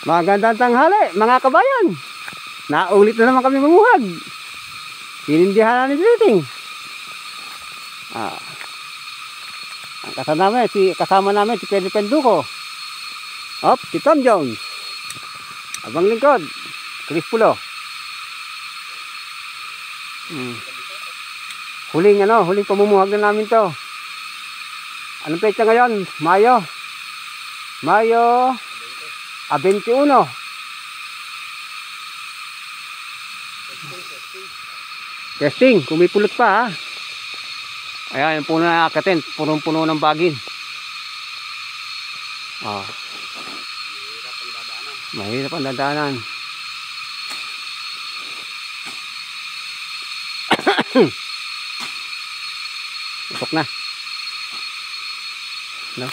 Magandang tanghali, mga kabayan. Naulit na naman kami mamuhag. Pinindihan na ni Piting. Ang kasama namin si Pedro Penduko. Si Tom Jones. Abang lingkod, Chris Pulo. Huling pamumuhag na namin to. Anong petsa ngayon? Mayo 21. Testing, kung may pulot pa ha. Ayan, yung puno na akatin, punong-puno ng bagin. Mahirap ang dadaanan. Usok na. No?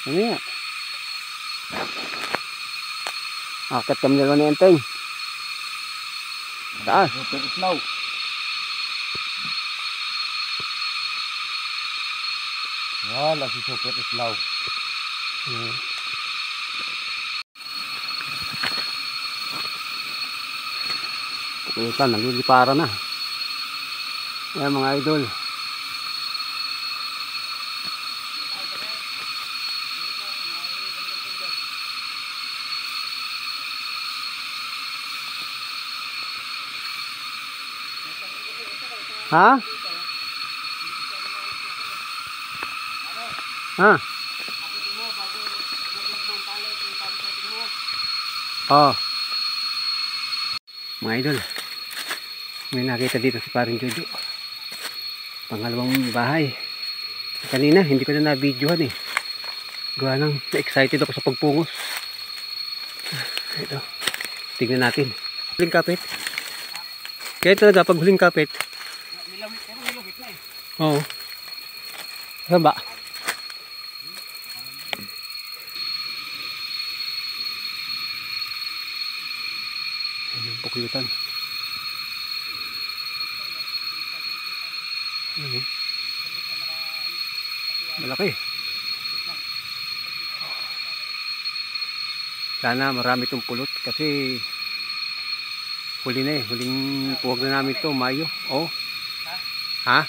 Ano yan? Akit kami dalawa ni Enteng. Taas. Super slow. Wala si super slow. Putan, naglilipara na. Ayan mga idol. Ha? Mga idol, may nakita dito si paring Jojo. Pangalawang bahay. Kanina hindi ko na na-videohan eh. Gawa nang na-excited ako sa pagpungos. Ito, tignan natin. Huling kapit. Kaya talaga pag huling kapit. Nilawit na eh. Oo. Saan ba? Ayan, pukyutan. Malaki. Sana marami itong pulot kasi huli na eh. Huling puwag na namin ito, Mayo. Ha?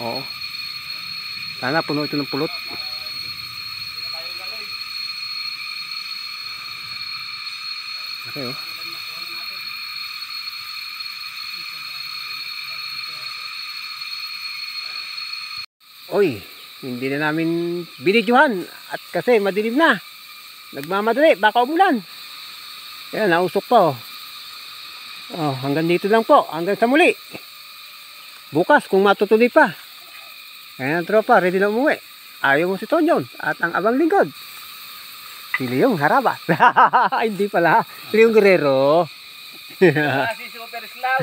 Oo. Sana puno ito ng pulot. Okay oh. Oy, hindi na namin binidyohan at kasi madilim na. Nagmamadali, baka umulan. Ayan, nausok pa oh. Hanggang dito lang po, hanggang sa muli. Bukas kung matutuloy pa. Ayan tropa, ready na umuwi. Ayaw mo si Tonyon at ang abang lingkod. Si Leong Harabas. Hindi pala, Leong Guerrero. Si super slow.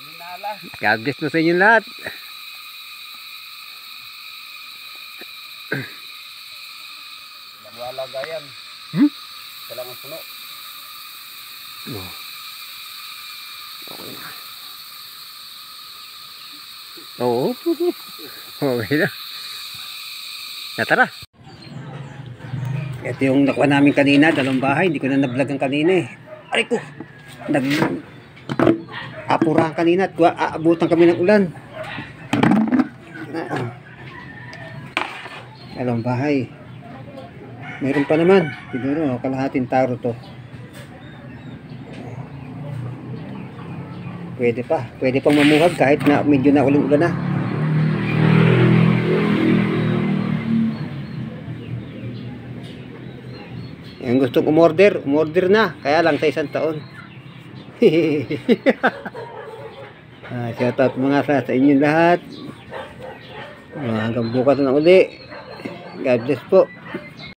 Minala. God bless mo sa inyo lahat. Nagwalaga yan. Kailangan puno. Okay na. Oo. Okay na. Tara. Ito yung nakuha namin kanina, dalawang bahay. Hindi ko na na-vlog ang kanina eh. Aray ko! Apurahan kanina at aabutan kami ng ulan. Dalawang bahay. Meron pa naman. Siguro kalahating taro to. Pwede pang mamuhag kahit na medyo na ulan na. Yung gustong umorder na, kaya lang sa 1 taon. Shout out mga sa inyong lahat. Hanggang bukas na uli. God bless po.